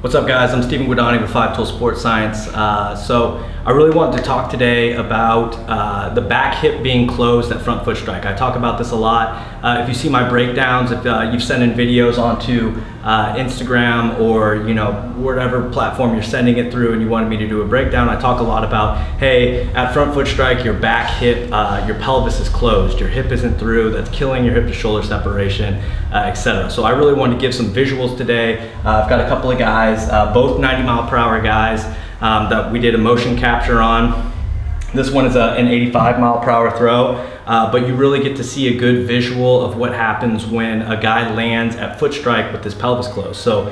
What's up, guys? I'm Stephen Guadani with 5 Tool Sports Science. So I really wanted to talk today about the back hip being closed at front foot strike. I talk about this a lot. If you see my breakdowns, if you've sent in videos onto Instagram or whatever platform you're sending it through and you wanted me to do a breakdown, I talk a lot about, hey, at front foot strike, your back hip, your pelvis is closed, your hip isn't through, that's killing your hip to shoulder separation, etc. So I really wanted to give some visuals today. I've got a couple of guys, both 90-mile-per-hour guys that we did a motion capture on. This one is an 85-mile-per-hour throw, but you really get to see a good visual of what happens when a guy lands at foot strike with his pelvis closed. So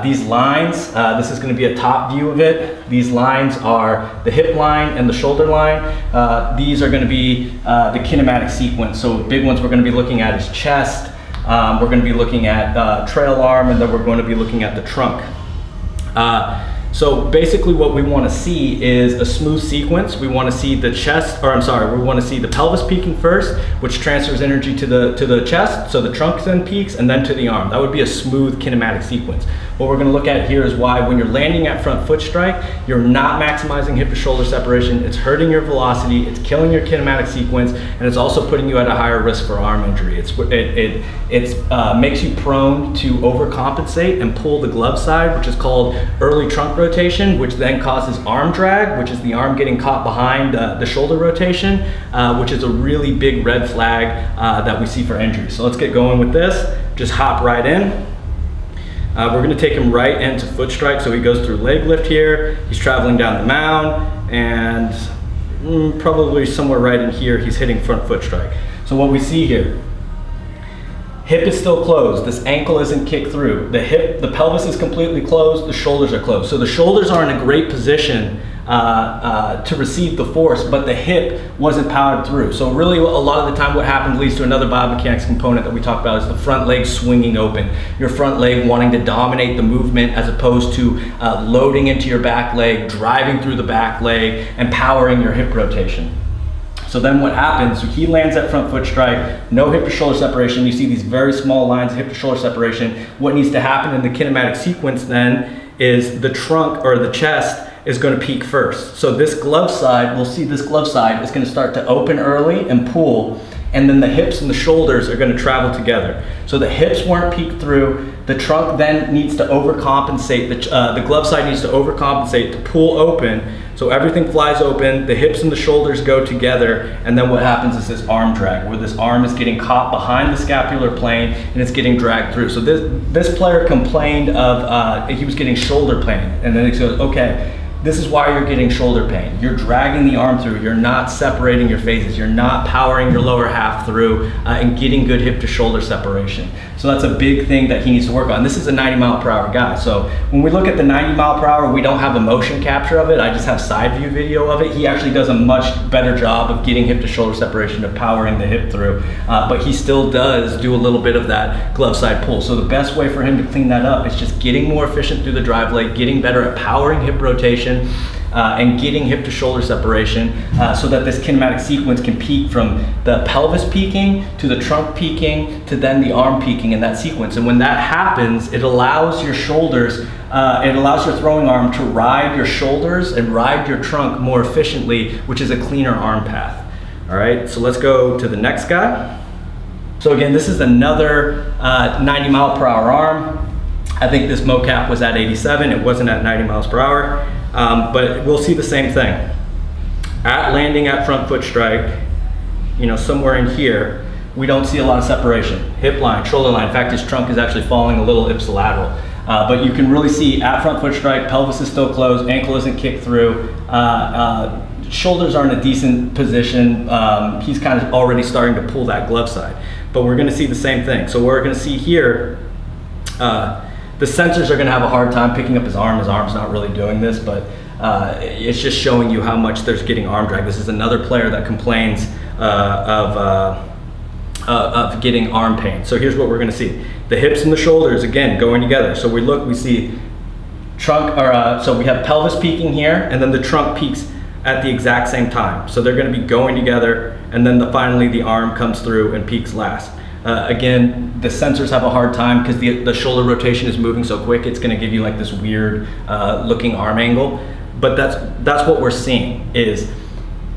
these lines, this is going to be a top view of it. These lines are the hip line and the shoulder line. These are going to be the kinematic sequence. So big ones we're going to be looking at is chest. We're going to be looking at trail arm, and then we're going to be looking at the trunk. So basically what we want to see is a smooth sequence. We want to see the chest, we want to see the pelvis peaking first, which transfers energy to the chest, so the trunk then peaks, and then to the arm. That would be a smooth kinematic sequence. What we're going to look at here is why when you're landing at front foot strike, you're not maximizing hip to shoulder separation. It's hurting your velocity, it's killing your kinematic sequence, and it's also putting you at a higher risk for arm injury. It makes you prone to overcompensate and pull the glove side, which is called early trunk rotation, which then causes arm drag, which is the arm getting caught behind the shoulder rotation, which is a really big red flag that we see for injury. So let's get going with this. Just hop right in. We're going to take him right into foot strike. So he goes through leg lift here. He's traveling down the mound, and probably somewhere right in here, he's hitting front foot strike. So what we see here, hip is still closed. This ankle isn't kicked through. The pelvis is completely closed. The shoulders are closed. So the shoulders are in a great position to receive the force, but the hip wasn't powered through. So really, a lot of the time what happens leads to another biomechanics component that we talk about is the front leg swinging open. Your front leg wanting to dominate the movement as opposed to loading into your back leg, driving through the back leg, and powering your hip rotation. So then what happens, so he lands at front foot strike, no hip to shoulder separation. You see these very small lines of hip to shoulder separation. What needs to happen in the kinematic sequence then is the trunk or the chest is going to peak first. So this glove side, we'll see this glove side is going to start to open early and pull, and then the hips and the shoulders are going to travel together. So the hips weren't peaked through. The trunk then needs to overcompensate. The glove side needs to overcompensate to pull open. So everything flies open, the hips and the shoulders go together, and then what happens is this arm drag, where this arm is getting caught behind the scapular plane and it's getting dragged through. So this player complained of, he was getting shoulder pain, and then he goes, okay, this is why you're getting shoulder pain. You're dragging the arm through, you're not separating your phases, you're not powering your lower half through and getting good hip to shoulder separation. So that's a big thing that he needs to work on. This is a 90-mile-per-hour guy. So when we look at the 90-mile-per-hour, we don't have a motion capture of it. I just have side view video of it. He actually does a much better job of getting hip to shoulder separation, of powering the hip through. But he still does do a little bit of that glove side pull. So the best way for him to clean that up is just getting more efficient through the drive leg, getting better at powering hip rotation, and getting hip to shoulder separation so that this kinematic sequence can peak from the pelvis peaking to the trunk peaking to then the arm peaking in that sequence. And when that happens, it allows your shoulders, it allows your throwing arm to ride your shoulders and ride your trunk more efficiently, which is a cleaner arm path. All right, so let's go to the next guy. So again, this is another 90-mile-per-hour arm. I think this mocap was at 87. It wasn't at 90 miles per hour. But we'll see the same thing. At landing at front foot strike, somewhere in here, we don't see a lot of separation. Hip line, shoulder line. In fact, his trunk is actually falling a little ipsilateral. But you can really see at front foot strike, pelvis is still closed, ankle isn't kicked through, shoulders are in a decent position. He's kind of already starting to pull that glove side. But we're going to see the same thing. So we're going to see here, the sensors are going to have a hard time picking up his arm. His arm's not really doing this, but it's just showing you how much there's getting arm drag. This is another player that complains of getting arm pain. So here's what we're going to see. The hips and the shoulders, again, going together. So we see trunk, so we have pelvis peaking here, and then the trunk peaks at the exact same time. So they're going to be going together, and then finally the arm comes through and peaks last. Again, the sensors have a hard time because the shoulder rotation is moving so quick, it's gonna give you like this weird looking arm angle. But that's what we're seeing, is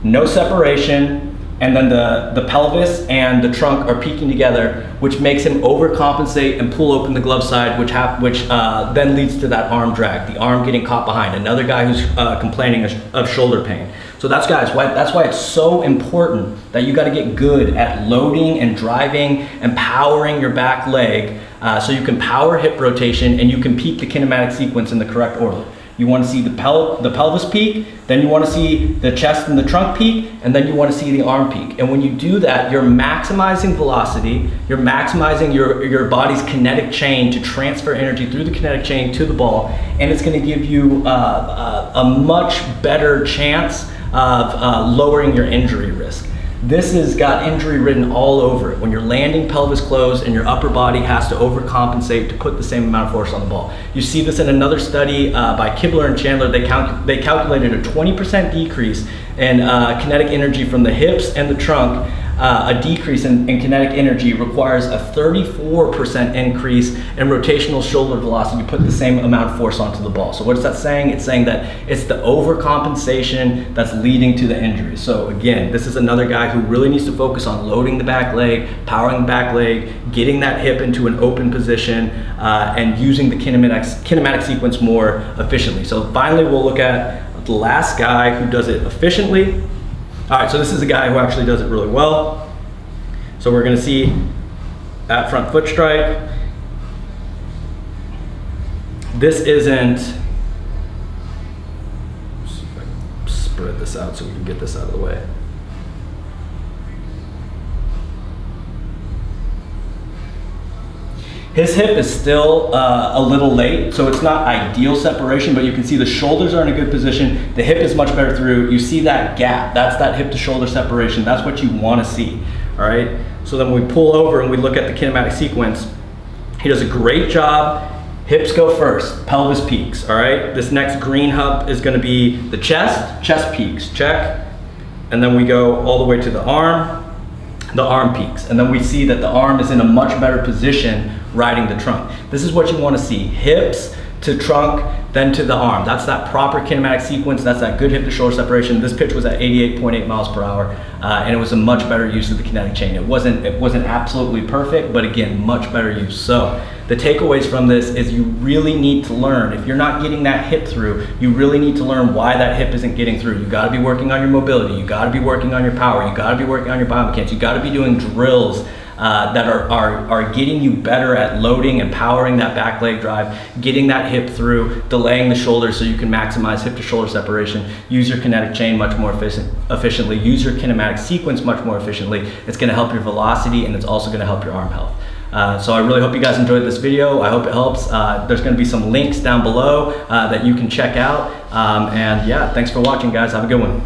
no separation, and then the pelvis and the trunk are peaking together, which makes him overcompensate and pull open the glove side, which then leads to that arm drag, the arm getting caught behind. Another guy who's complaining of shoulder pain. So that's why it's so important that you got to get good at loading and driving and powering your back leg, so you can power hip rotation and you can peak the kinematic sequence in the correct order. You want to see the pelvis peak, then you want to see the chest and the trunk peak, and then you want to see the arm peak. And when you do that, you're maximizing velocity, you're maximizing your body's kinetic chain to transfer energy through the kinetic chain to the ball, and it's going to give you a much better chance of lowering your injury risk. This has got injury written all over it. When you're landing pelvis closed and your upper body has to overcompensate to put the same amount of force on the ball. You see this in another study by Kibler and Chandler. They calculated a 20% decrease in kinetic energy from the hips and the trunk. A decrease in kinetic energy requires a 34% increase in rotational shoulder velocity to put the same amount of force onto the ball. So what is that saying? It's saying that it's the overcompensation that's leading to the injury. So again, this is another guy who really needs to focus on loading the back leg, powering the back leg, getting that hip into an open position, and using the kinematic sequence more efficiently. So finally, we'll look at the last guy who does it efficiently. All right, so this is a guy who actually does it really well. So we're gonna see at front foot strike. This isn't, let's see if I can spread this out so we can get this out of the way. His hip is still a little late, so it's not ideal separation, but you can see the shoulders are in a good position. The hip is much better through. You see that gap, that's that hip to shoulder separation. That's what you wanna see, all right? So then when we pull over and we look at the kinematic sequence, he does a great job. Hips go first, pelvis peaks, all right? This next green hub is gonna be the chest peaks, check. And then we go all the way to the arm peaks. And then we see that the arm is in a much better position riding the trunk. This is what you want to see. Hips to trunk, then to the arm. That's that proper kinematic sequence. That's that good hip to shoulder separation. This pitch was at 88.8 miles per hour, and it was a much better use of the kinetic chain. It wasn't absolutely perfect, but again, much better use. So the takeaways from this is you really need to learn. If you're not getting that hip through, you really need to learn why that hip isn't getting through. You got to be working on your mobility. You got to be working on your power. You got to be working on your biomechanics. You got to be doing drills that are getting you better at loading and powering that back leg drive, getting that hip through, delaying the shoulder so you can maximize hip to shoulder separation, use your kinetic chain much more efficiently, use your kinematic sequence much more efficiently. It's going to help your velocity, and it's also going to help your arm health. So I really hope you guys enjoyed this video. I hope it helps. There's going to be some links down below that you can check out. And yeah, thanks for watching, guys. Have a good one.